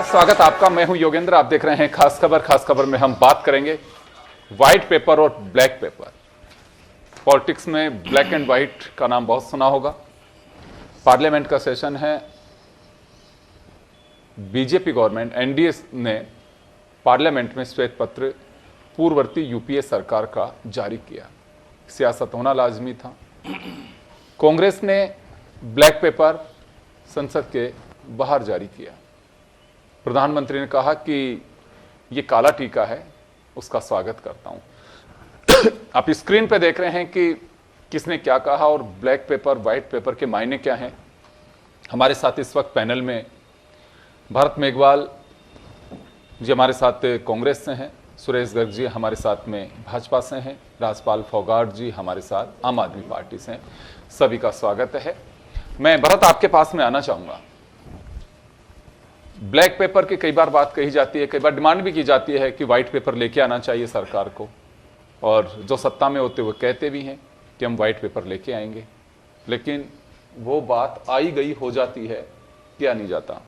स्वागत आपका। मैं हूं योगेंद्र, आप देख रहे हैं खास खबर। खास खबर में हम बात करेंगे व्हाइट पेपर और ब्लैक पेपर। पॉलिटिक्स में ब्लैक एंड व्हाइट का नाम बहुत सुना होगा। पार्लियामेंट का सेशन है। बीजेपी गवर्नमेंट एनडीए ने पार्लियामेंट में श्वेत पत्र पूर्ववर्ती यूपीए सरकार का जारी किया। सियासत होना लाजमी था। कांग्रेस ने ब्लैक पेपर संसद के बाहर जारी किया। प्रधानमंत्री ने कहा कि ये काला टीका है, उसका स्वागत करता हूं। आप स्क्रीन पे देख रहे हैं कि किसने क्या कहा और ब्लैक पेपर व्हाइट पेपर के मायने क्या हैं। हमारे साथ इस वक्त पैनल में भरत मेघवाल जी हमारे साथ कांग्रेस से हैं, सुरेश गर्ग जी हमारे साथ में भाजपा से हैं, राजपाल फोगाट जी हमारे साथ आम आदमी पार्टी से हैं। सभी का स्वागत है। मैं भरत आपके पास में आना चाहूंगा। ब्लैक पेपर की कई बार बात कही जाती है, कई बार डिमांड भी की जाती है कि व्हाइट पेपर लेके आना चाहिए सरकार को, और जो सत्ता में होते हुए कहते भी हैं कि हम व्हाइट पेपर लेके आएंगे, लेकिन वो बात आई गई हो जाती है, किया नहीं जाता।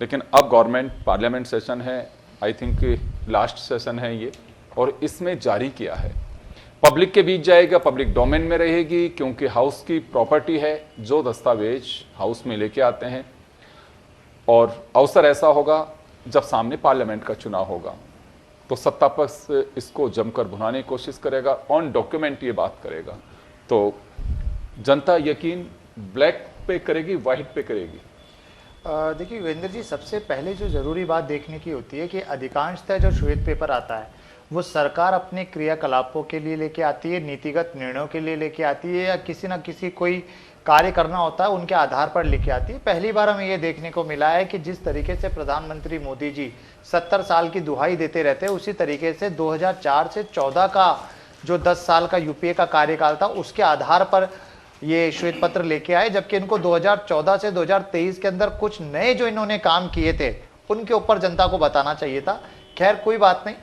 लेकिन अब गवर्नमेंट पार्लियामेंट सेशन है, आई थिंक लास्ट सेशन है ये, और इसमें जारी किया है। पब्लिक के बीच जाएगा, पब्लिक डोमेन में रहेगी, क्योंकि हाउस की प्रॉपर्टी है। जो दस्तावेज हाउस में लेके आते हैं, और अवसर ऐसा होगा जब सामने पार्लियामेंट का चुनाव होगा तो सत्ता पक्ष इसको जमकर भुनाने की कोशिश करेगा, ऑन डॉक्यूमेंट ये बात करेगा। तो जनता यकीन ब्लैक पे करेगी, व्हाइट पे करेगी? देखिए वीरेंद्र जी, सबसे पहले जो ज़रूरी बात देखने की होती है कि अधिकांशतः जो श्वेत पेपर आता है वो सरकार अपने क्रियाकलापों के लिए लेके आती है, नीतिगत निर्णयों के लिए लेके आती है, या किसी न किसी कोई कार्य करना होता है उनके आधार पर लेके आती है। पहली बार हमें ये देखने को मिला है कि जिस तरीके से प्रधानमंत्री मोदी जी 70 साल की दुहाई देते रहते हैं, उसी तरीके से 2004 से 14 का जो 10 साल का यूपीए का कार्यकाल था उसके आधार पर ये श्वेत पत्र लेके आए। जबकि इनको 2014 से 2023 के अंदर कुछ नए जो इन्होंने काम किए थे उनके ऊपर जनता को बताना चाहिए था। खैर कोई बात नहीं।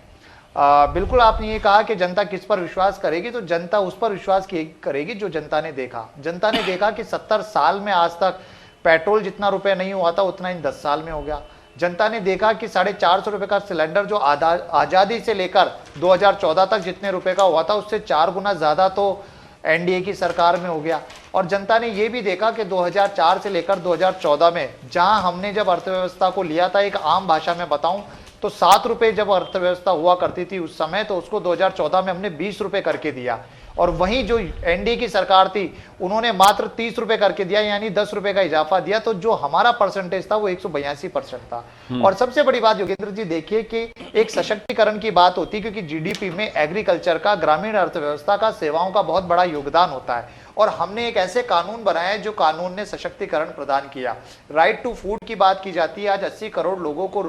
बिल्कुल आपने ये कहा कि जनता किस पर विश्वास करेगी, तो जनता उस पर विश्वास करेगी जो जनता ने देखा। जनता ने देखा कि 70 साल में आज तक पेट्रोल जितना रुपए नहीं हुआ था उतना इन 10 साल में हो गया। जनता ने देखा कि 450 रुपए का सिलेंडर जो आज़ादी से लेकर 2014 तक जितने रुपए का हुआ था उससे 4 गुना ज़्यादा तो एनडीए की सरकार में हो गया। और जनता ने यह भी देखा कि 2004 से लेकर 2014 में जहां हमने जब अर्थव्यवस्था को लिया था, एक आम भाषा में बताऊं तो 7 रुपए जब अर्थव्यवस्था हुआ करती थी उस समय, तो उसको 2014 में हमने 20 रुपए करके दिया। और वहीं जो एनडीए की सरकार थी उन्होंने मात्र 30 रुपए करके दिया, यानी 10 रुपए का इजाफा दिया। तो जो हमारा परसेंटेज था वो 182% था। और सबसे बड़ी बात योगेंद्र जी देखिए कि एक सशक्तिकरण की बात होती है, क्योंकि जीडीपी में एग्रीकल्चर का, ग्रामीण अर्थव्यवस्था का, सेवाओं का बहुत बड़ा योगदान होता है। और हमने एक ऐसे कानून बनाए जो कानून ने सशक्तिकरण प्रदान किया। राइट टू फूड की बात की जाती है। आज 80 करोड़ लोगों को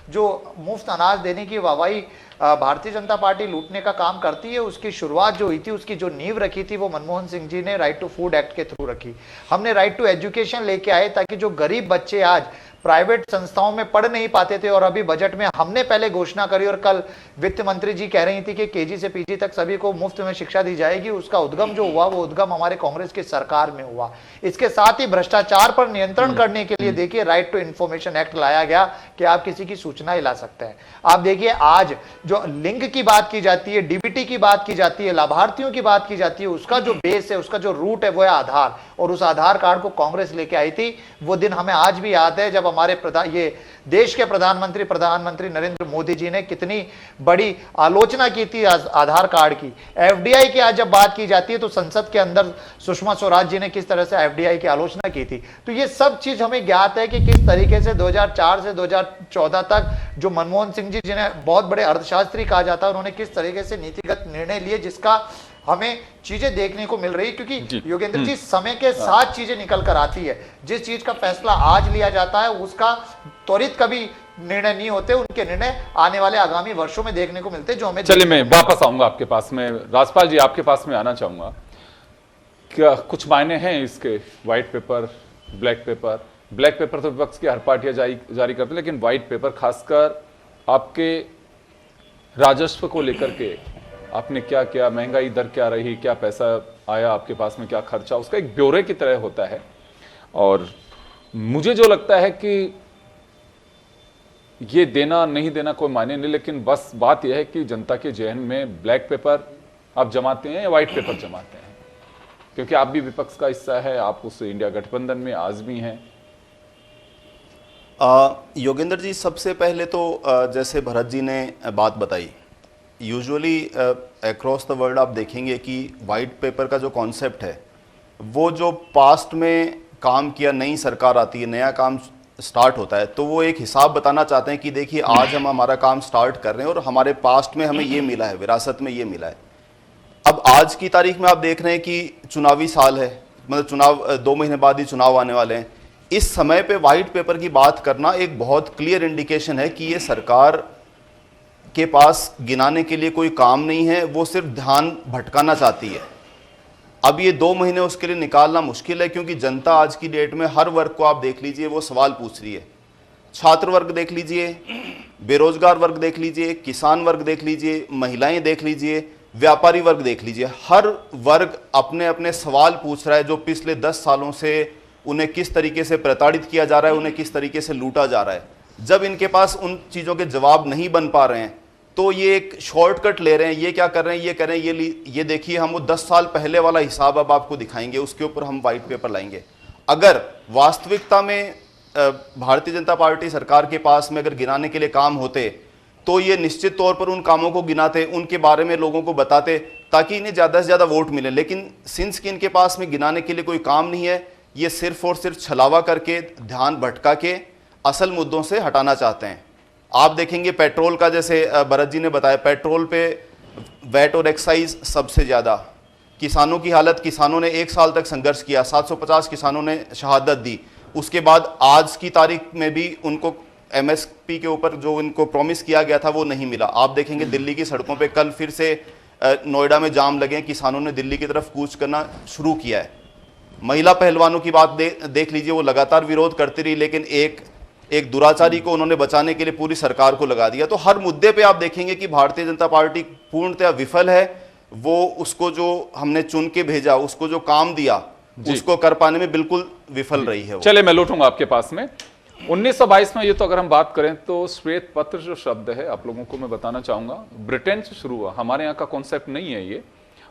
जो मुफ्त अनाज देने की वाहवाही भारतीय जनता पार्टी लूटने का काम करती है, उसकी शुरुआत जो हुई थी, उसकी जो नींव रखी थी वो मनमोहन सिंह जी ने राइट टू फूड एक्ट के थ्रू रखी। हमने राइट टू एजुकेशन लेके आए ताकि जो गरीब बच्चे आज प्राइवेट संस्थाओं में पढ़ नहीं पाते थे, और अभी बजट में हमने पहले घोषणा करी और कल वित्त मंत्री जी कह रही थी कि केजी से पीजी तक सभी को मुफ्त में शिक्षा दी जाएगी। उसका उद्गम जो हुआ वो उद्गम हमारे कांग्रेस की सरकार में हुआ। इसके साथ ही भ्रष्टाचार पर नियंत्रण करने के लिए देखिए राइट टू इंफॉर्मेशन एक्ट लाया गया कि आप किसी की सूचना ही ला सकते हैं। आप देखिए आज जो लिंक की बात की जाती है, डीबीटी की बात की जाती है, लाभार्थियों की बात की जाती है, उसका जो बेस है, उसका जो रूट है वो है आधार। और उस आधार कार्ड को कांग्रेस लेके आई थी। वो दिन हमें आज भी याद है जब हमारे ये देश के प्रधानमंत्री नरेंद्र मोदी जी ने कितनी बड़ी आलोचना की थी आधार कार्ड की। एफडीआई की आज जब बात की जाती है तो संसद के अंदर सुषमा स्वराज जी ने किस तरह से एफडीआई की आलोचना की थी। तो ये सब चीज हमें ज्ञात है कि किस तरीके से 2004 से 2014 तक जो मनमोहन सिंह जी जिन्हें बहुत बड़े अर्थशास्त्री कहा जाता है, उन्होंने किस तरीके से नीतिगत निर्णय लिए, जिसका हमें चीजें देखने को मिल रही। क्योंकि योगेंद्र जी समय के साथ चीजें निकल कर आती है। जिस चीज का फैसला आज लिया जाता है उसका त्वरित कभी निर्णय नहीं होते, उनके निर्णय आने वाले आगामी वर्षों में देखने को मिलते जो हमें। चलिए मैं वापस आऊंगा आपके पास में। राजपाल जी आपके पास में आना चाहूंगा। क्या कुछ मायने हैं इसके, white pepper black pepper? Black pepper तो विपक्ष की हर पार्टियां जारी करती है, लेकिन व्हाइट पेपर खासकर आपके राजस्व को लेकर के आपने क्या किया, महंगाई दर क्या रही, क्या पैसा आया आपके पास में, क्या खर्चा, उसका एक ब्यौरे की तरह होता है। और मुझे जो लगता है कि ये देना नहीं देना कोई मायने नहीं, लेकिन बस बात यह है कि जनता के जहन में ब्लैक पेपर आप जमाते हैं या व्हाइट पेपर जमाते हैं, क्योंकि आप भी विपक्ष का हिस्सा है, आप उस इंडिया गठबंधन में आज भी हैं। योगेंद्र जी, सबसे पहले तो जैसे भरत जी ने बात बताई, यूजुअली अक्रॉस द वर्ल्ड आप देखेंगे कि वाइट पेपर का जो कॉन्सेप्ट है वो जो पास्ट में काम किया, नई सरकार आती है, नया काम स्टार्ट होता है, तो वो एक हिसाब बताना चाहते हैं कि देखिए आज हम हमारा काम स्टार्ट कर रहे हैं और हमारे पास्ट में हमें ये मिला है, विरासत में ये मिला है। अब आज की तारीख में आप देख रहे हैं कि चुनावी साल है, मतलब चुनाव 2 महीने बाद ही चुनाव आने वाले हैं। इस समय पे वाइट पेपर की बात करना एक बहुत क्लियर इंडिकेशन है कि ये सरकार के पास गिनाने के लिए कोई काम नहीं है, वो सिर्फ ध्यान भटकाना चाहती है। अब ये 2 महीने उसके लिए निकालना मुश्किल है, क्योंकि जनता आज की डेट में हर वर्ग को आप देख लीजिए वो सवाल पूछ रही है। छात्र वर्ग देख लीजिए, बेरोजगार वर्ग देख लीजिए, किसान वर्ग देख लीजिए, महिलाएं देख लीजिए, व्यापारी वर्ग देख लीजिए, हर वर्ग अपने अपने सवाल पूछ रहा है जो पिछले 10 सालों से उन्हें किस तरीके से प्रताड़ित किया जा रहा है, उन्हें किस तरीके से लूटा जा रहा है। जब इनके पास उन चीज़ों के जवाब नहीं बन पा रहे हैं तो ये एक शॉर्टकट ले रहे हैं। ये क्या कर रहे हैं, ये कह रहे हैं ये देखिए हम वो 10 साल पहले वाला हिसाब अब आपको दिखाएंगे, उसके ऊपर हम वाइट पेपर लाएंगे। अगर वास्तविकता में भारतीय जनता पार्टी सरकार के पास में अगर गिनाने के लिए काम होते तो ये निश्चित तौर पर उन कामों को गिनाते, उनके बारे में लोगों को बताते, ताकि इन्हें ज़्यादा से ज़्यादा वोट मिले। लेकिन सिंस कि इनके पास में गिनाने के लिए कोई काम नहीं है, ये सिर्फ और सिर्फ छलावा करके, ध्यान भटका के असल मुद्दों से हटाना चाहते हैं। आप देखेंगे पेट्रोल का, जैसे भरत जी ने बताया, पेट्रोल पे वैट और एक्साइज सबसे ज़्यादा। किसानों की हालत, किसानों ने 1 साल तक संघर्ष किया, 750 किसानों ने शहादत दी, उसके बाद आज की तारीख में भी उनको MSP के ऊपर जो उनको प्रॉमिस किया गया था वो नहीं मिला। आप देखेंगे दिल्ली की सड़कों पे कल फिर से नोएडा में जाम लगे, किसानों ने दिल्ली की तरफ कूच करना शुरू किया है। महिला पहलवानों की बात देख लीजिए, वो लगातार विरोध करती रही, लेकिन एक दुराचारी को उन्होंने बचाने के लिए पूरी सरकार को लगा दिया। तो हर मुद्दे पे आप देखेंगे कि भारतीय जनता पार्टी पूर्णतः विफल है। वो उसको जो हमने चुन के भेजा, उसको जो काम दिया, उसको कर पाने में बिल्कुल विफल रही है। चले मैं लौटूंगा आपके पास में। 1922 में ये तो अगर हम बात करें तो श्वेत पत्र जो शब्द है, आप लोगों को मैं बताना चाहूंगा, ब्रिटेन से शुरू हुआ। हमारे यहाँ का कॉन्सेप्ट नहीं है ये,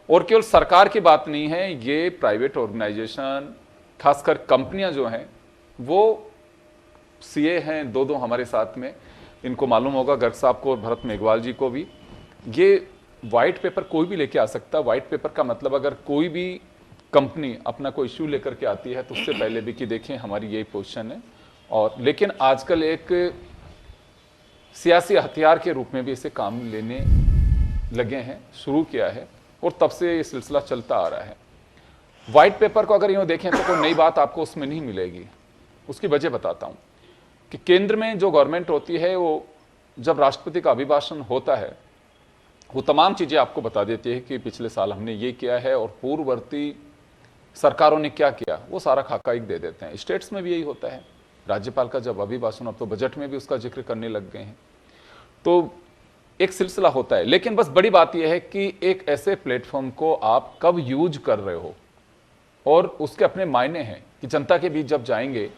और केवल सरकार की बात नहीं है, ये प्राइवेट ऑर्गेनाइजेशन, खासकर कंपनियां जो हैं, वो सीए हैं 2 हमारे साथ में, इनको मालूम होगा, गर्ग साहब को और भरत मेघवाल जी को भी। ये वाइट पेपर कोई भी लेके आ सकता है। वाइट पेपर का मतलब अगर कोई भी कंपनी अपना कोई इश्यू लेकर के आती है तो उससे पहले भी कि देखें हमारी यही पोजीशन है। और लेकिन आजकल एक सियासी हथियार के रूप में भी इसे काम लेने लगे हैं, शुरू किया है, और तब से ये सिलसिला चलता आ रहा है। वाइट पेपर को अगर यूँ देखें तो कोई नई बात आपको उसमें नहीं मिलेगी। उसकी वजह बताता हूँ कि केंद्र में जो गवर्नमेंट होती है, वो जब राष्ट्रपति का अभिभाषण होता है, वो तमाम चीज़ें आपको बता देती है कि पिछले साल हमने ये किया है और पूर्ववर्ती सरकारों ने क्या किया, वो सारा खाका एक दे देते हैं। स्टेट्स में भी यही होता है। राज्यपाल का जब अभिभाषण, अब तो बजट में भी उसका जिक्र करने लग गए हैं, तो एक सिलसिला होता है। लेकिन बस बड़ी बात यह है कि एक ऐसे प्लेटफॉर्म को आप कब यूज कर रहे हो, और उसके अपने मायने हैं कि जनता के बीच जब जाएंगे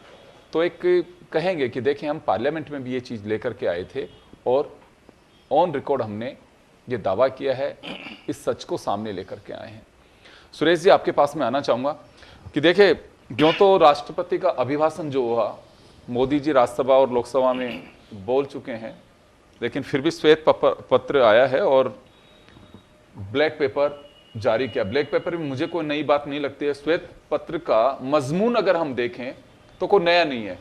तो एक कहेंगे कि देखें हम पार्लियामेंट में भी ये चीज़ लेकर के आए थे और ऑन रिकॉर्ड हमने ये दावा किया है, इस सच को सामने लेकर के आए हैं। सुरेश जी, आपके पास में आना चाहूँगा कि देखें, जो तो राष्ट्रपति का अभिभाषण जो हुआ, मोदी जी राज्यसभा और लोकसभा में बोल चुके हैं, लेकिन फिर भी श्वेत पत्र आया है और ब्लैक पेपर जारी किया। ब्लैक पेपर में मुझे कोई नई बात नहीं लगती है। श्वेत पत्र का मजमून अगर हम देखें तो कोई नया नहीं है,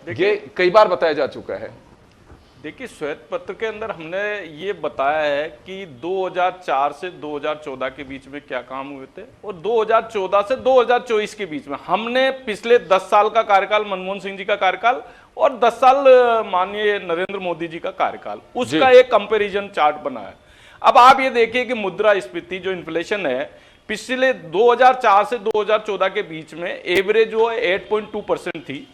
ये कई बार बताया जा चुका है। देखिए, श्वेत पत्र के अंदर हमने ये बताया है कि 2004 से 2014 के बीच में क्या काम हुए थे, और 2014 से 2024 के बीच में हमने पिछले 10 साल का कार्यकाल, मनमोहन सिंह जी का कार्यकाल और 10 साल माननीय नरेंद्र मोदी जी का कार्यकाल, उसका एक कंपैरिजन चार्ट बनाया। अब आप ये देखिए कि मुद्रास्फीति जो इन्फ्लेशन है, पिछले 2004 से 2014 के बीच में एवरेज वो 8.2% थी,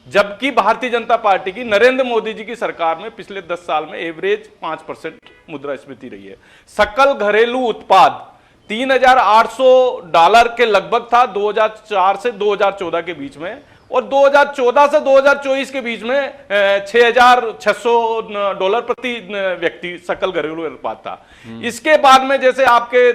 जबकि भारतीय जनता पार्टी की, नरेंद्र मोदी जी की सरकार में पिछले 10 साल में एवरेज 5% मुद्रास्फीति रही है। सकल घरेलू उत्पाद $3,800 के लगभग था 2004 से 2014 के बीच में, और 2014 से 2024 के बीच में $6,600 प्रति व्यक्ति सकल घरेलू उत्पाद था। इसके बाद में जैसे आपके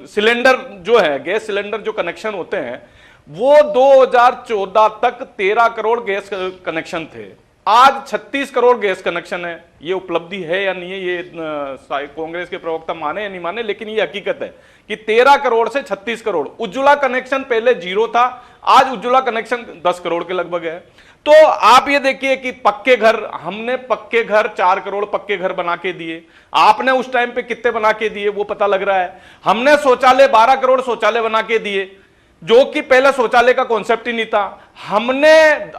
सिलेंडर जो है, गैस सिलेंडर जो कनेक्शन होते हैं, वो 2014 तक 13 करोड़ गैस कनेक्शन थे, आज 36 करोड़ गैस कनेक्शन है। ये उपलब्धि है या नहीं है, ये कांग्रेस के प्रवक्ता माने या नहीं माने, लेकिन ये हकीकत है कि 13 करोड़ से 36 करोड़। उज्ज्वला कनेक्शन पहले 0 था, आज उज्ज्वला कनेक्शन 10 करोड़ के लगभग है। तो आप ये देखिए कि पक्के घर, हमने पक्के घर 4 करोड़ पक्के घर बना के दिए, आपने उस टाइम पे कितने बना के दिए वो पता लग रहा है। हमने शौचालय 12 करोड़ शौचालय बना के दिए, जो कि पहले शौचालय का कॉन्सेप्ट ही नहीं था। हमने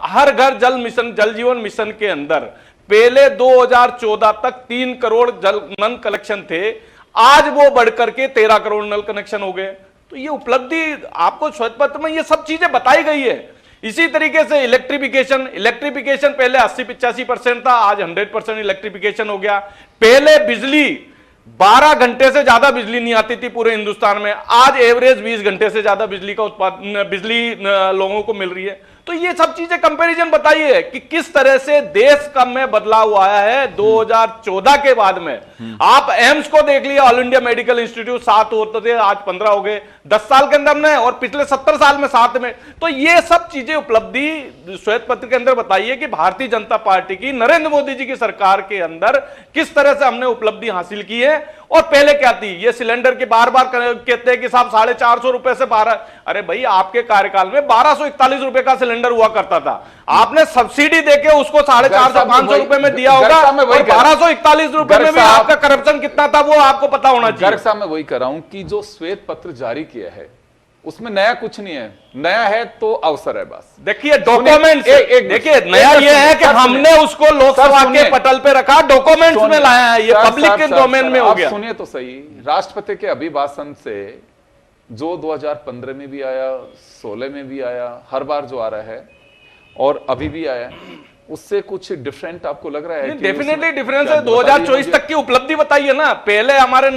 हर घर जल मिशन, जल जीवन मिशन के अंदर पहले 2014 तक 3 करोड़ जल नल कनेक्शन थे, आज वो बढ़कर के 13 करोड़ नल कनेक्शन हो गए। तो ये उपलब्धि आपको श्वेत पत्र में ये सब चीजें बताई गई है। इसी तरीके से इलेक्ट्रिफिकेशन पहले 80-85% था, आज 100% इलेक्ट्रिफिकेशन हो गया। पहले बिजली 12 घंटे से ज्यादा बिजली नहीं आती थी पूरे हिंदुस्तान में, आज एवरेज 20 घंटे से ज्यादा बिजली का उत्पादन, बिजली लोगों को मिल रही है। तो ये सब चीजें कंपैरिजन बताइए कि किस तरह से देश का में बदलाव आया है 2014 के बाद में। आप एम्स को देख लिया, ऑल इंडिया मेडिकल इंस्टीट्यूट 7 होते थे, आज 15 हो गए 10 साल के अंदर में, और पिछले 70 साल में 7 में। तो ये सब चीजें उपलब्धि श्वेत पत्र के अंदर बताइए कि भारतीय जनता पार्टी की, नरेंद्र मोदी जी की सरकार के अंदर किस तरह से हमने उपलब्धि हासिल की है। और पहले क्या थी, ये सिलेंडर की बार बार कहते हैं कि साहब 450 रुपए से 12, अरे भाई आपके कार्यकाल में 1241 रुपए का सिलेंडर हुआ करता था, आपने सब्सिडी देके उसको 450-500 रुपए में दिया होगा, और 1241 रुपए में भी आपका करप्शन कितना था वो आपको पता होना चाहिए। गर्ग साहब मैं वही कर रहा हूं कि जो श्वेत पत्र जारी किया है उसमें नया कुछ नहीं है, नया है तो अवसर है बस। देखिए डॉक्यूमेंट्स, देखिए नया ये है कि हमने उसको लोकसभा के पटल पे रखा, डॉक्यूमेंट्स में लाया है, ये पब्लिक के डोमेन में हो गया। सुनिए तो सही, राष्ट्रपति के अभिभाषण से जो 2015 में भी आया, 16 में भी आया, हर बार जो आ रहा है और अभी भी आया, उससे कुछ डिफरेंट आपको लग रहा है? डेफिनेटली डिफरेंस है। 2024 तक की उपलब्धि बताइए ना। पहले हमारे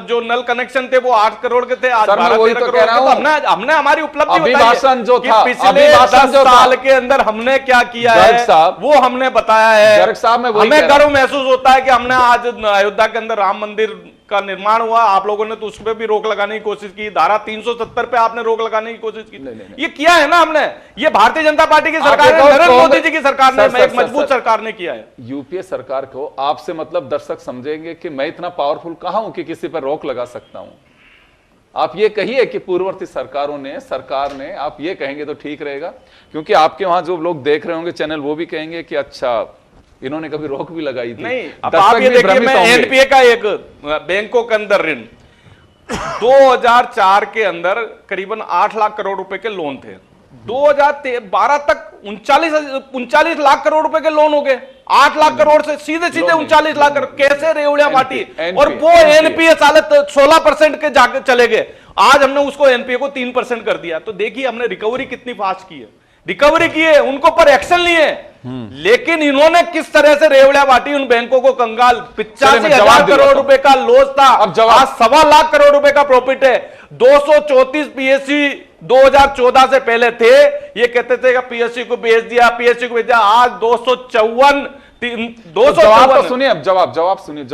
जो नल कनेक्शन थे वो 8 करोड़ के थे, आज 12-13 करोड़ के। तो हमने हमारी उपलब्धि अभिभाषण जो था, पिछले 10 साल के अंदर हमने क्या किया है वो हमने बताया है। गर्ग साहब में हमें गर्व महसूस होता है कि हमने आज अयोध्या के अंदर राम मंदिर का निर्माण हुआ, आप लोगों ने तो उस पर भी रोक लगाने की कोशिश की, धारा 370 पे आपने रोक लगाने की कोशिश की। नहीं। ये किया है ना हमने, ये भारतीय जनता पार्टी की सरकार है, नरेंद्र मोदी जी की सरकार ने, एक मजबूत सरकार ने किया है। यूपीए सरकार को आपसे मतलब दर्शक समझेंगे कि मैं इतना पावरफुल कहां हूं कि किसी पर रोक लगा सकता हूं। आप ये कहिए कि पूर्ववर्ती सरकार ने, आप ये कहेंगे तो ठीक रहेगा, क्योंकि आपके वहां जो लोग देख रहे होंगे चैनल वो भी कहेंगे कि अच्छा इन्होंने कभी रोक भी लगाई थी। नहीं, अब आप ये देखिए, मैं एनपीए का एक बैंकों के अंदर ऋण 2004 के अंदर करीबन 8 लाख करोड़ रुपए के लोन थे, 2012 तक 39 लाख करोड़ रुपए के लोन हो गए। 8 लाख करोड़ से सीधे 39 लाख करोड़ कैसे रेवड़िया बांटी, और वो एनपीए 16% के जाकर चले गए। आज हमने उसको एनपीए को 3% कर दिया। तो देखिए हमने रिकवरी कितनी फास्ट की है, रिकवरी की है, उनको पर एक्शन लिए। लेकिन इन्होंने किस तरह से रेवड़िया बांटी उन बैंकों को कंगाल। 85,000 करोड़ रुपए का लॉस था, आज 1.25 लाख करोड़ रुपए का प्रॉफिट है। 234 पीएससी 2014 से पहले थे, ये कहते थे कि पीएससी को बेच दिया, पीएससी को बेच दिया, आज 254 जवाब तो सुनिए, अब जवाब सुनिए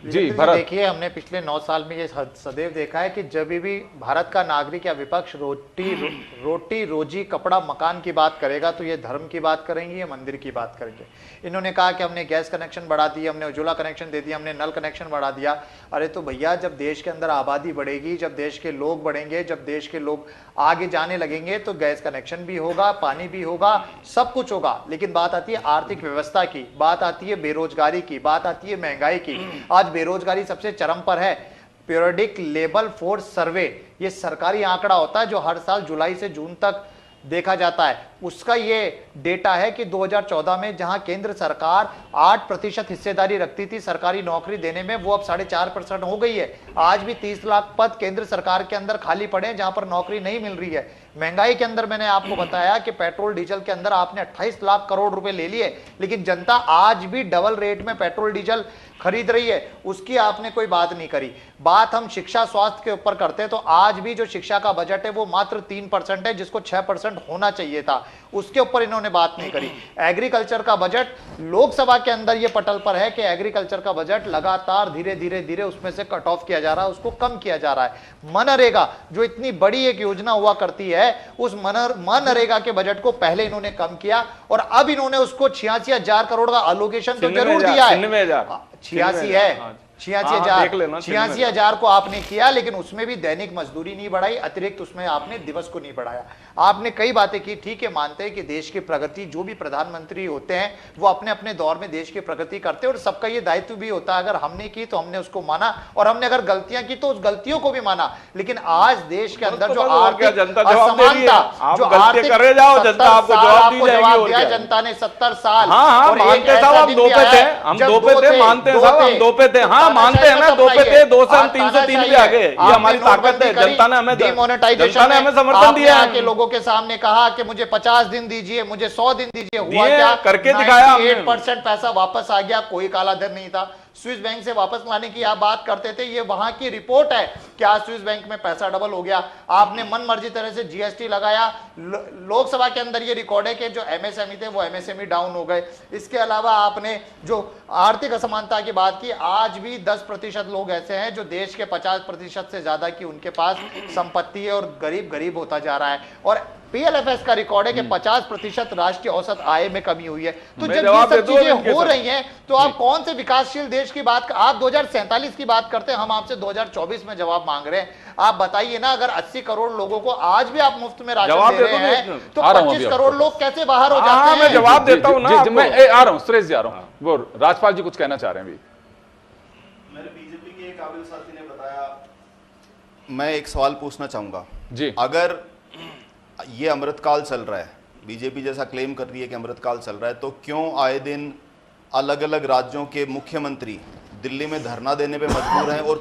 जी भरत। देखिए हमने पिछले 9 साल में ये सदैव देखा है कि जब भी भारत का नागरिक या विपक्ष रोटी रोजी कपड़ा मकान की बात करेगा तो ये धर्म की बात करेंगे, ये मंदिर की बात करेंगे। इन्होंने कहा कि हमने गैस कनेक्शन बढ़ा दिया, हमने उज्ज्वला कनेक्शन दे दिया, हमने नल कनेक्शन बढ़ा दिया। अरे तो भैया जब देश के अंदर आबादी बढ़ेगी, जब देश के लोग बढ़ेंगे, जब देश के लोग आगे जाने लगेंगे तो गैस कनेक्शन भी होगा, पानी भी होगा, सब कुछ होगा। लेकिन बात आती है आर्थिक व्यवस्था की, बात आती है बेरोजगारी की, बात आती है महंगाई की। आज बेरोजगारी सबसे चरम पर है। पीरियडिक लेबर फोर्स सर्वे, ये सरकारी आंकड़ा होता है जो हर साल जुलाई से जून तक देखा जाता है। उसका ये डेटा है कि 2014 में जहां केंद्र सरकार 8% हिस्सेदारी रखती थी सरकारी नौकरी देने में, वो अब 4.5% हो गई है। आज भी 30 लाख पद केंद्र सरकार के अंदर खाली पड़े हैं जहां पर नौकरी नहीं मिल रही है। महंगाई के अंदर मैंने आपको बताया कि पेट्रोल डीजल के अंदर आपने 28 लाख करोड़ रुपए ले लिए, लेकिन जनता आज भी डबल रेट में पेट्रोल डीजल खरीद रही है, उसकी आपने कोई बात नहीं करी। बात हम शिक्षा स्वास्थ्य के ऊपर करते हैं तो आज भी जो शिक्षा का बजट है वो मात्र 3% है, जिसको 6% होना चाहिए था, उसके ऊपर इन्होंने बात नहीं करी। एग्रीकल्चर का बजट लोकसभा के अंदर ये पटल पर है कि एग्रीकल्चर का बजट लगातार धीरे धीरे धीरे उसमें से कट ऑफ किया जा रहा है, उसको कम किया जा रहा है। मनरेगा जो इतनी बड़ी एक योजना हुआ करती है, उस मनरेगा के बजट को पहले इन्होंने कम किया और अब इन्होंने उसको 86,000 करोड़ का एलोकेशन तो जरूर दिया है। 86 है, 86,000 को आपने किया, लेकिन उसमें भी दैनिक मजदूरी नहीं बढ़ाई, अतिरिक्त उसमें आपने दिवस को नहीं बढ़ाया। आपने कई बातें की, ठीक है, मानते हैं कि देश की प्रगति, जो भी प्रधानमंत्री होते हैं वो अपने अपने दौर में देश की प्रगति करते हैं और सबका ये दायित्व भी होता है, अगर हमने की तो हमने उसको माना और हमने अगर गलतियां की तो उस गलतियों को भी माना। लेकिन आज देश के अंदर जो आर्थिक असमानता, जो आर्थिक जवाब दिया जनता ने 70 साल, मानते हैं ना, 2 पे थे, 2 से हम 303 पे आ गए, ये हमारी ताकत है। जनता ने हमें डिमोनेटाइजेशन में हमें समर्थन दिया है। के लोगों के सामने कहा कि मुझे 50 दिन दीजिए, मुझे 100 दिन दीजिए, हुआ क्या? करके दिखाया, 98% पैसा वापस आ गया, कोई काला धन नहीं था। स्विस बैंक से वापस लाने की आप बात करते थे, ये वहां की रिपोर्ट है कि आज स्विस बैंक में पैसा डबल हो गया। आपने मन मर्जी तरह से जीएसटी लगाया, लोकसभा के अंदर ये रिकॉर्ड है कि जो एमएसएमई थे वो एमएसएमई डाउन हो गए। इसके अलावा आपने जो आर्थिक असमानता की बात की, आज भी 10% लोग ऐसे हैं जो देश के 50% से ज्यादा की उनके पास संपत्ति है और गरीब गरीब होता जा रहा है। और पीएलएफएस का रिकॉर्ड है कि 50% राष्ट्रीय औसत आय में कमी हुई है। तो जब ये सब चीजें हो रही हैं तो आप कौन से विकासशील देश की बात, आप 2047 की बात करते हैं, हम आपसे 2024 में जवाब मांग रहे हैं। आप बताइए ना, अगर 80 करोड़ लोगों को आज भी आप मुफ्त में राशन दे रहे हैं तो 25 करोड़ लोग कैसे बाहर हो जाते हैं? मैं जवाब देता हूं ना, मैं आ रहा हूं, सुरेश जी आ रहा हूं। वो राजपाल जी कुछ कहना चाह रहे हैं। मेरे बीजेपी के एक काबिल साथी ने बताया, मैं एक सवाल पूछना चाहूंगा जी। अगर ये अमृतकाल चल रहा है, बीजेपी जैसा क्लेम कर रही है कि अमृतकाल चल रहा है, तो क्यों आए दिन अलग अलग राज्यों के मुख्यमंत्री दिल्ली में धरना देने पे मजबूर हैं और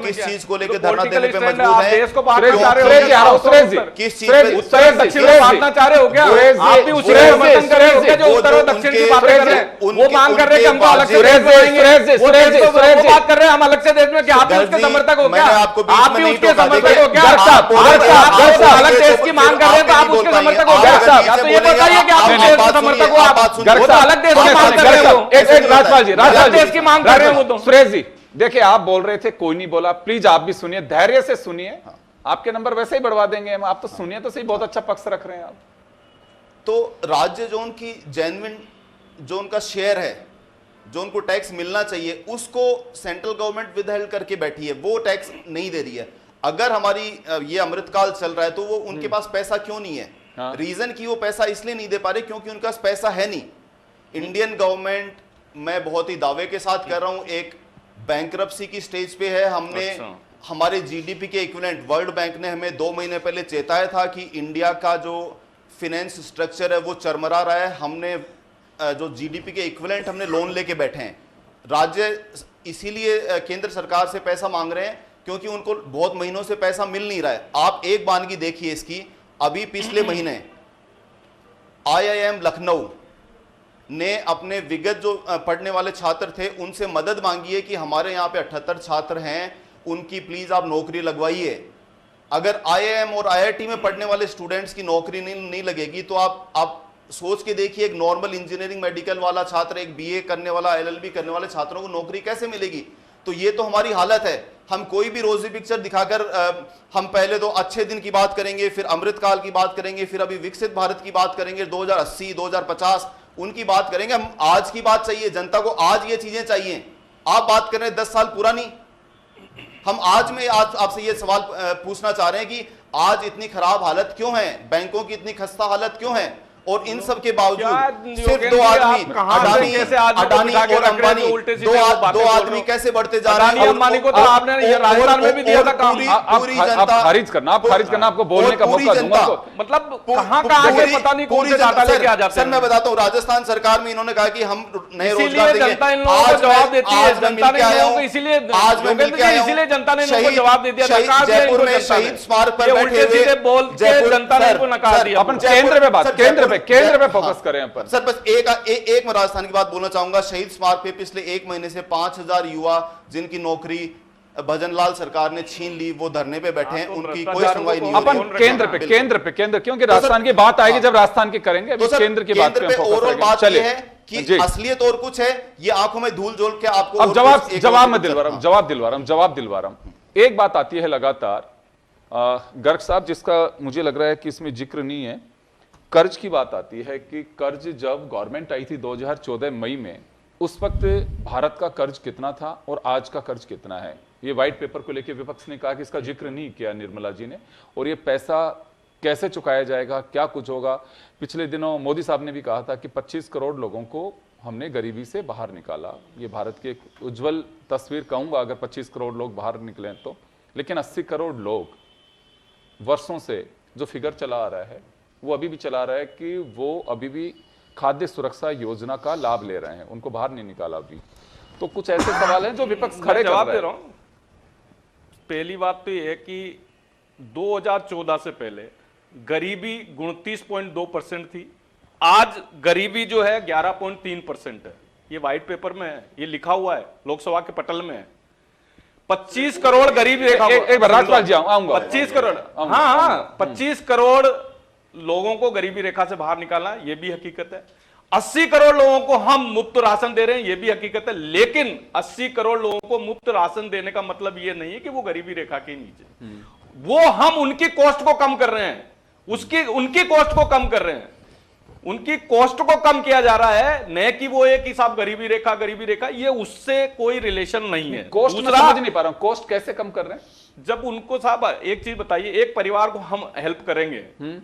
किस चीज को लेकर धरना देने पे मजबूर हैं? देश को बांटना क्यों? चाह रहे हो, किस चीज पे उत्तर दक्षिण को बांटना चाह रहे हो क्या? आप भी उसी को समर्थन कर रहे हो क्या जो उत्तर और दक्षिण की बातें कर रहे हैं? वो मांग कर रहे हैं कि हमको अलग से देश में रहेंगे, वो बात कर रहे हैं हम अलग से देश में, क्या आप भी उसके समर्थक हो क्या? आप भी उसके समर्थक हो क्या? अलग देश की मांग कर रहे हैं तो आप उसके समर्थक हो क्या? या तो ये बताइए कि आप देश के समर्थक हो, आप अलग देश की मांग कर रहे हो। राजपाल जी, अलग देश की मांग कर रहे हो तो सुरेश जी देखिए, आप बोल रहे थे, कोई नहीं बोला, प्लीज आप भी सुनिए, धैर्य से सुनिए, आपके नंबर वैसे ही बढ़वा देंगे हम। आप तो सुनिए तो सही, बहुत अच्छा पक्ष रख रहे हैं आप। तो राज्य जो उनकी जेन्युइन, जो उनका शेयर है, जो उनको टैक्स मिलना चाहिए, उसको सेंट्रल गवर्नमेंट विदहेल्ड करके बैठी है, वो टैक्स नहीं दे रही है। अगर हमारी ये अमृतकाल चल रहा है तो वो उनके पास पैसा क्यों नहीं है? रीजन की वो पैसा इसलिए नहीं दे पा रहे क्योंकि उनके पास पैसा है नहीं। इंडियन गवर्नमेंट, मैं बहुत ही दावे के साथ कह रहा हूं, एक बैंकरप्सी की स्टेज पे है। हमने हमारे जीडीपी के इक्विवेलेंट, वर्ल्ड बैंक ने हमें 2 महीने पहले चेताया था कि इंडिया का जो फिनेंस स्ट्रक्चर है वो चरमरा रहा है। हमने जो जीडीपी के इक्विवेलेंट हमने लोन लेके बैठे हैं। राज्य इसीलिए केंद्र सरकार से पैसा मांग रहे हैं क्योंकि उनको बहुत महीनों से पैसा मिल नहीं रहा है। आप एक बानगी देखिए इसकी, अभी पिछले महीने आईआईएम लखनऊ ने अपने विगत जो पढ़ने वाले छात्र थे उनसे मदद मांगी है कि हमारे यहाँ पे 78 छात्र हैं, उनकी प्लीज आप नौकरी लगवाइए। अगर आईआईएम और आईआईटी में पढ़ने वाले स्टूडेंट्स की नौकरी नहीं लगेगी तो आप सोच के देखिए, एक नॉर्मल इंजीनियरिंग मेडिकल वाला छात्र, एक बीए करने वाला, एलएलबी करने वाले छात्रों को नौकरी कैसे मिलेगी? तो ये तो हमारी हालत है। हम कोई भी रोजी पिक्चर दिखाकर हम पहले तो अच्छे दिन की बात करेंगे, फिर अमृतकाल की बात करेंगे, फिर अभी विकसित भारत की बात करेंगे, 2080 2050 उनकी बात करेंगे। हम आज की बात चाहिए, जनता को आज ये चीजें चाहिए। आप बात कर रहे हैं 10 साल पुरानी। हम आज में आज आपसे ये सवाल पूछना चाह रहे हैं कि आज इतनी खराब हालत क्यों है, बैंकों की इतनी खस्ता हालत क्यों है? और इन सब के बावजूद क्या सिर्फ दो योगेंद्र जी, आदमी आप कहां से अडानी कैसे आदमी को बिठा के रख रहे हैं अंबानी जो उल्टे सीधे दो वो बातें दो बोल आदमी रहे हो? कैसे बढ़ते जा रहे अडानी हैं? अंबानी को तो आपने ये राजस्थान में भी दिया था काम। आप खारिज करना, आपको बोलने का मौका दूंगा तो। मतलब कहां से पता नहीं कौन से डाटा लेके आ जाते सर हैं। मैं बताता हूँ, राजस्थान सरकार में इन्होंने कहा कि हम नए इसीलिए रोजगार देंगे। जनता इन लोगों को जवाब देती है, जनता ने इन लोगों को इसीलिए आज मैं मिल के आया हूं, इसीलिए जनता ने इन लोगों को शहीद- जवाब दे दिया। शहीद नकार दिया जयपुर इनको में जनता ने। शहीद स्मारक पर ये बैठे उल्टे हुए सीधे बोल के जयपुर- जनता ने सर, इनको नकार सर, दिया। अपन जयपुर- केंद्र पे बात, सर, केंद्र जयपुर- पे फोकस करें अपन। सर बस एक मैं राजस्थान की बात बोलना चाहूंगा। शहीद स्मारक पे पिछले 1 महीने से 5000 युवा जिनकी नौकरी भजनलाल सरकार ने छीन ली, वो धरने पे बैठे हैं, तो उनकी कोई भ्रष्टाचार सुनवाई को नहीं हो अपन रही। केंद्र पे क्योंकि तो राजस्थान सर- की बात आएगी हाँ। जब राजस्थान की करेंगे, अभी तो सर केंद्र की बात केंद्र पे पे फोकस ओवरऑल करेंगे। बात चलिए यह है कि जी। असलियत और कुछ है, ये आंखों में धूल झोल के आपको अब और जवाब कुछ एक जवाब और मैं कुछ- दिलवा रहा हूं, हाँ। जवाब दिलवा रहा हूं। एक बात आती है लगातार गर्ग साहब, जिसका मुझे लग रहा है कि इसमें जिक्र नहीं है, कर्ज की बात आती है कि कर्ज जब गवर्नमेंट आई थी 2014 मई में, उस वक्त भारत का कर्ज कितना था और आज का कर्ज कितना है। ये व्हाइट पेपर को लेकर विपक्ष ने कहा कि इसका जिक्र नहीं किया निर्मला जी ने, और ये पैसा कैसे चुकाया जाएगा, क्या कुछ होगा। पिछले दिनों मोदी साहब ने भी कहा था कि 25 करोड़ लोगों को हमने गरीबी से बाहर निकाला। ये भारत की एक उज्जवल तस्वीर कहूंगा अगर 25 करोड़ लोग बाहर निकले तो। लेकिन 80 करोड़ लोग वर्षों से जो फिगर चला आ रहा है, वो अभी भी चला रहा है कि वो अभी भी खाद्य सुरक्षा योजना का लाभ ले रहे हैं, उनको बाहर नहीं निकाला अभी। तो कुछ ऐसे सवाल हैं जो विपक्ष खड़े कर जवाब रहे दे रहा हैं। हूं। पहली बात तो ये है कि 2014 से पहले गरीबी 29.2% थी। आज गरीबी जो है 11.3% है। ये व्हाइट पेपर में है, ये लिखा हुआ है, लोकसभा के पटल में है। 25 करोड़ गरीब रेखा, एक बार राजपाल जी आऊंगा। 25 करोड़, हाँ 25 करोड़ लोगों को गरीबी रेखा से बाहर निकालना, ये भी हकीकत है। 80 करोड़ लोगों को हम मुफ्त राशन दे रहे हैं, ये भी हकीकत है। लेकिन 80 करोड़ लोगों को मुफ्त राशन देने का मतलब ये नहीं है कि वो गरीबी रेखा के नीचे, वो हम उनकी कॉस्ट को कम कर रहे हैं, उनकी कॉस्ट को कम कर रहे हैं, उनकी कॉस्ट को कम किया जा रहा है, न कि वो एक हिसाब गरीबी रेखा, ये उससे कोई रिलेशन नहीं है। कॉस्ट में समझ नहीं पा रहा हूं, कॉस्ट कैसे कम कर रहे हैं? जब उनको साहब एक चीज बताइए, एक परिवार को हम हेल्प करेंगे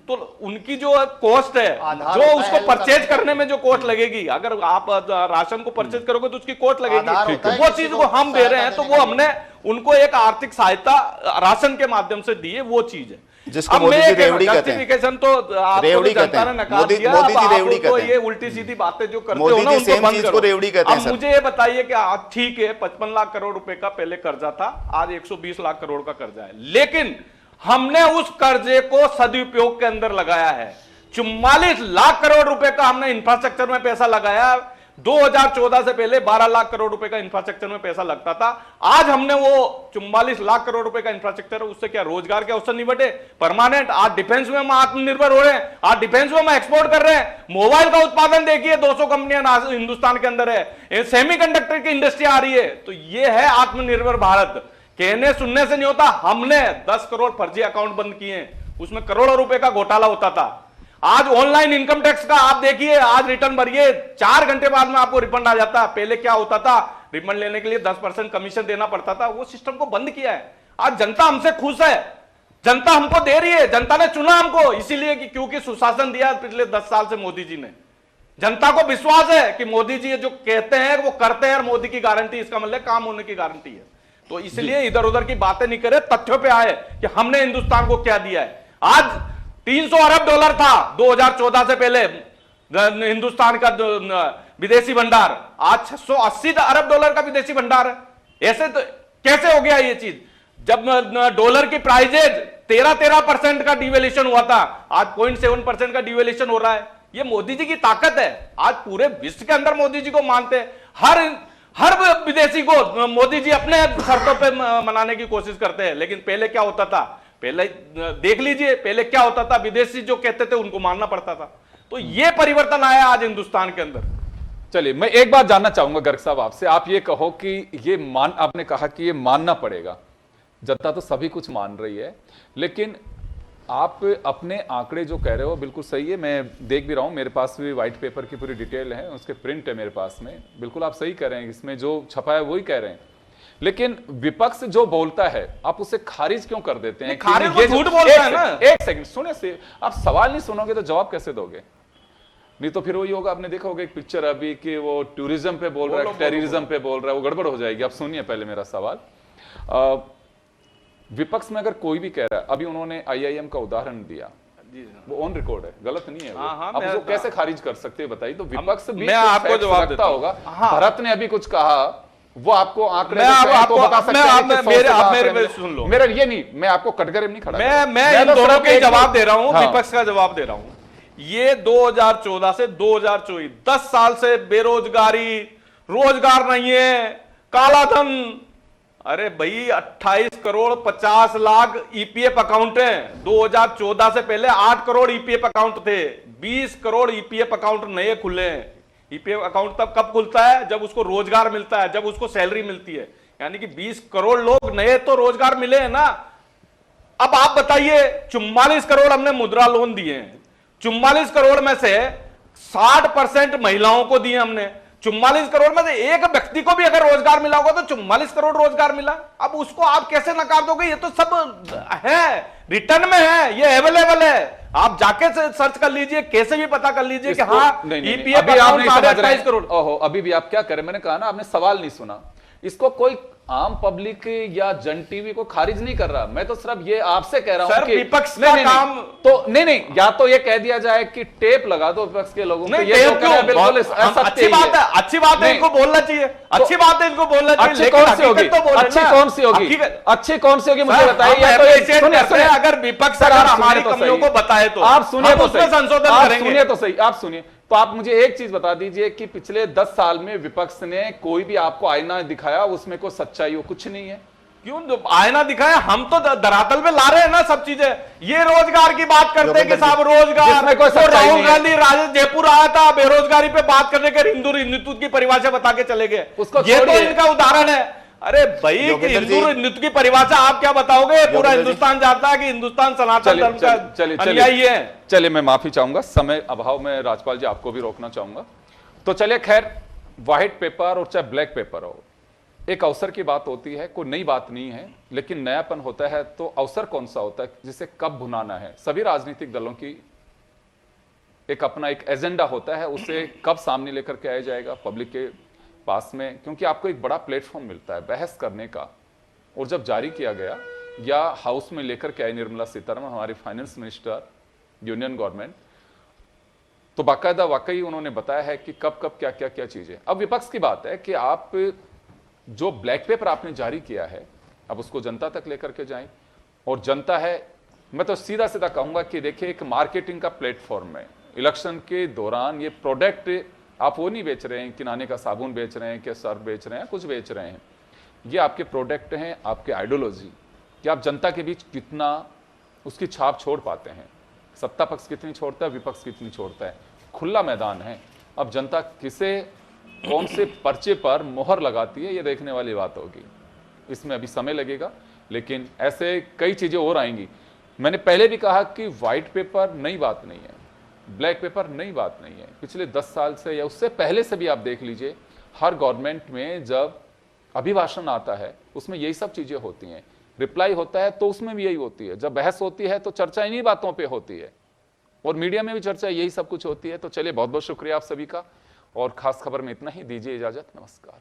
तो उनकी जो कॉस्ट है, आधार जो होता है उसको हेल्प परचेज करने करने में जो कॉस्ट लगेगी, अगर आप राशन को परचेज करोगे तो उसकी कॉस्ट आधार लगेगी, होता है वो किसी चीज को को हम दे रहे हैं, तो सहायता वो देने हमने उनको एक आर्थिक सहायता राशन के माध्यम से दी है, वो चीज है। जिसको अब मोदी मैं जी एक रेवड़ी कहते हैं। justification तो आपको रेवड़ी तो कहते जनता हैं। ने नकार मोदी- दिया, मोदी अब जी आप रेवड़ी उनको कहते हैं। ये उल्टी सीधी बातें जो करते मोदी हो ना, जी उनको सेम बंद चीज करो। को रेवड़ी कहते हैं, अब सर। मुझे ये बताइए कि आज ठीक है 55 लाख करोड़ रुपए का पहले कर्जा था, आज 120 लाख करोड़ का कर्जा है, लेकिन हमने उस कर्जे को सदुपयोग के अंदर लगाया है। 44 लाख करोड़ रुपए का हमने इंफ्रास्ट्रक्चर में पैसा लगाया। 2014 से पहले 12 लाख करोड़ रुपए का इंफ्रास्ट्रक्चर में पैसा लगता था। आज हमने वो 44 लाख करोड़ रुपए का इंफ्रास्ट्रक्चर, उससे क्या रोजगार के अवसर नहीं बढ़े परमानेंट? आज डिफेंस में हम आत्मनिर्भर हो रहे हैं, आज डिफेंस में हम एक्सपोर्ट कर रहे हैं। मोबाइल का उत्पादन देखिए, 200 कंपनियां हिंदुस्तान के अंदर है, सेमीकंडक्टर की इंडस्ट्री आ रही है। तो ये है आत्मनिर्भर भारत। कहने सुनने से नहीं होता। हमने 10 करोड़ फर्जी अकाउंट बंद किए हैं, उसमें करोड़ों रुपए का घोटाला होता था। आज ऑनलाइन इनकम टैक्स का आप देखिए, आज रिटर्न भरिए, 4 घंटे बाद में आपको रिफंड आ जाता है। पहले क्या होता था, रिफंड लेने के लिए 10% कमीशन देना पड़ता था, वो सिस्टम को बंद किया है। आज जनता हमसे खुश है, जनता हमको दे रही है, जनता ने चुना हमको इसीलिए कि क्योंकि सुशासन दिया पिछले 10 साल से मोदी जी ने। जनता को विश्वास है कि मोदी जी जो कहते हैं वो करते हैं, और मोदी की गारंटी, इसका मतलब काम होने की गारंटी है। तो इसलिए इधर उधर की बातें नहीं करे, तथ्यों पे आए कि हमने हिंदुस्तान को क्या दिया है। आज 300 अरब डॉलर था 2014 से पहले हिंदुस्तान का विदेशी भंडार, आज 680 अरब डॉलर का विदेशी भंडार है। ऐसे तो कैसे हो गया ये चीज? जब डॉलर की प्राइजेज 13% का डिवेल्यूशन हुआ था, आज 0.7% का डिवेल्यूशन हो रहा है। ये मोदी जी की ताकत है। आज पूरे विश्व के अंदर मोदी जी को मानते हैं। हर विदेशी को मोदी जी अपने शर्तों पे मनाने की कोशिश करते हैं। लेकिन पहले क्या होता था, पहले देख लीजिए, पहले क्या होता था, विदेशी जो कहते थे उनको मानना पड़ता था। तो ये परिवर्तन आया आज हिंदुस्तान के अंदर। चलिए, मैं एक बात जानना चाहूंगा गर्ग साहब आपसे। आप ये कहो कि आपने कहा कि ये मानना पड़ेगा, जनता तो सभी कुछ मान रही है, लेकिन आप अपने आंकड़े जो कह रहे हो बिल्कुल सही है। मैं देख भी रहा हूं, मेरे पास भी व्हाइट पेपर की पूरी डिटेल है, उसके प्रिंट है मेरे पास में। बिल्कुल आप सही कह रहे हैं, इसमें जो छपा है वही कह रहे हैं। लेकिन विपक्ष जो बोलता है आप उसे खारिज क्यों कर देते हैं? खारिज ये वो झूठ बोलता है ना। एक सेकंड सुने से, आप सवाल नहीं सुनोगे तो जवाब कैसे दोगे? नहीं तो फिर वही होगा, आपने देखा होगा एक पिक्चर अभी कि वो टूरिज्म पे बोल रहा है, टेररिज्म पे बोल रहा है, वो गड़बड़ हो जाएगी। आप सुनिए पहले मेरा सवाल। विपक्ष में अगर कोई भी कह रहा है, अभी उन्होंने IIM का उदाहरण दिया, वो ऑन रिकॉर्ड है, गलत नहीं है वो। आप उसको कैसे खारिज कर सकते हैं बताइए? तो विपक्ष भी मैं आपको जवाब देता होगा। भरत ने अभी कुछ कहा, वो आपको आंकड़े आपको बता सकते हैं। मेरे सुन लो, मेरा ये नहीं, मैं आपको कटघरे में नहीं खड़ा, मैं इन दोनों के जवाब दे रहा हूं, विपक्ष का जवाब दे रहा हूं। ये 2014 से 2024 10 साल से बेरोजगारी, रोजगार नहीं है, काला धन। अरे भाई 28 करोड़ 50 लाख EPF अकाउंट हैं। 2014 से पहले 8 करोड़ EPF अकाउंट थे, 20 करोड़ EPF अकाउंट नए खुले हैं। EPF अकाउंट तब कब खुलता है? जब उसको रोजगार मिलता है, जब उसको सैलरी मिलती है। यानी कि 20 करोड़ लोग नए तो रोजगार मिले हैं ना। अब आप बताइए, 44 करोड़ हमने मुद्रा लोन दिए हैं, 44 करोड़ में से 60% महिलाओं को दिए हमने। 44 करोड़ में से एक व्यक्ति को भी अगर रोजगार मिला होगा तो 44 करोड़ रोजगार मिला। अब उसको आप कैसे नकार दोगे? ये तो सब है, रिटर्न में है, ये अवेलेबल है। आप जाके सर्च कर लीजिए, कैसे भी पता कर लीजिए कि हाँ EPF अकाउंट 28 करोड़। ओहो, अभी भी आप क्या करें? मैंने कहा ना, आपने सवाल नहीं सुना। इसको कोई आम पब्लिक या जन टीवी को खारिज नहीं कर रहा, मैं तो सिर्फ ये आपसे कह रहा हूं कि विपक्ष का काम तो नहीं, या तो ये कह दिया जाए कि टेप लगा दो विपक्ष के लोगों को। ये तो बिल्कुल अच्छी बात है, अच्छी बात है, इनको बोलना चाहिए, अच्छी बात है, इनको बोलना चाहिए। अच्छी कौन सी होगी? अच्छी कौन सी होगी? अच्छी कौन सी होगी मुझे बताइए। या तो अगर विपक्ष अगर हमारी कमियों को बताए तो आप सुनिए, तो संशोधन करेंगे। सुनिए तो सही, आप सुनिए तो आप मुझे एक चीज बता दीजिए कि पिछले 10 साल में विपक्ष ने कोई भी आपको आईना दिखाया, उसमें कोई सच्चाई हो? कुछ नहीं है। क्यों आईना दिखाया? हम तो धरातल में ला रहे हैं ना सब चीजें। ये रोजगार की बात करते हैं कि साहब रोजगार, तो राहुल गांधी जयपुर आया था, बेरोजगारी पे बात करने के हिंदू हिंदुत्व की परिभाषा बता के चले गए। ये तो इनका उदाहरण है। अरे भाई, हिंदू हिंदुत्व की परिभाषा आप क्या बताओगे? पूरा हिंदुस्तान जानता है कि हिंदुस्तान सनातन धर्म का अनुयायी है। चलिए मैं माफी चाहूंगा, समय अभाव में राजपाल जी आपको भी रोकना चाहूंगा। तो चलिए, खैर, व्हाइट पेपर और चाहे ब्लैक पेपर हो, एक अवसर की बात होती है, कोई नई बात नहीं है, लेकिन नयापन होता है तो अवसर कौन सा होता है जिसे कब भुनाना है? सभी राजनीतिक दलों की एक अपना एक एजेंडा होता है, उसे कब सामने लेकर के आया जाएगा पब्लिक के पास में, क्योंकि आपको एक बड़ा प्लेटफॉर्म मिलता है बहस करने का। और जब जारी किया गया या हाउस में लेकर के आई निर्मला सीतारमण, हमारी फाइनेंस मिनिस्टर, यूनियन गवर्नमेंट, तो बाकायदा वाकई उन्होंने बताया है कि कब कब क्या क्या क्या चीजें। अब विपक्ष की बात है कि आप जो ब्लैक पेपर आपने जारी किया है, अब उसको जनता तक लेकर के जाएं। और जनता है, मैं तो सीधा सीधा कहूंगा कि देखिए, एक मार्केटिंग का प्लेटफॉर्म है। इलेक्शन के दौरान ये प्रोडक्ट आप वो नहीं बेच रहे हैं, किराने का साबुन बेच रहे हैं, कि सर्फ बेच रहे हैं, कुछ बेच रहे हैं। ये आपके प्रोडक्ट हैं, आपके आइडियोलॉजी, कि आप जनता के बीच कितना उसकी छाप छोड़ पाते हैं। सत्ता पक्ष कितनी छोड़ता है, विपक्ष कितनी छोड़ता है, खुला मैदान है। अब जनता किसे कौन से पर्चे पर मोहर लगाती है, ये देखने वाली बात होगी। इसमें अभी समय लगेगा, लेकिन ऐसे कई चीजें और आएंगी। मैंने पहले भी कहा कि व्हाइट पेपर नई बात नहीं है, ब्लैक पेपर नई बात नहीं है। पिछले 10 साल से या उससे पहले से भी आप देख लीजिए, हर गवर्नमेंट में जब अभिभाषण आता है उसमें यही सब चीजें होती हैं। रिप्लाई होता है तो उसमें भी यही होती है। जब बहस होती है तो चर्चा इन्हीं बातों पे होती है, और मीडिया में भी चर्चा यही सब कुछ होती है। तो चलिए, बहुत बहुत शुक्रिया आप सभी का, और खास खबर में इतना ही। दीजिए इजाजत, नमस्कार।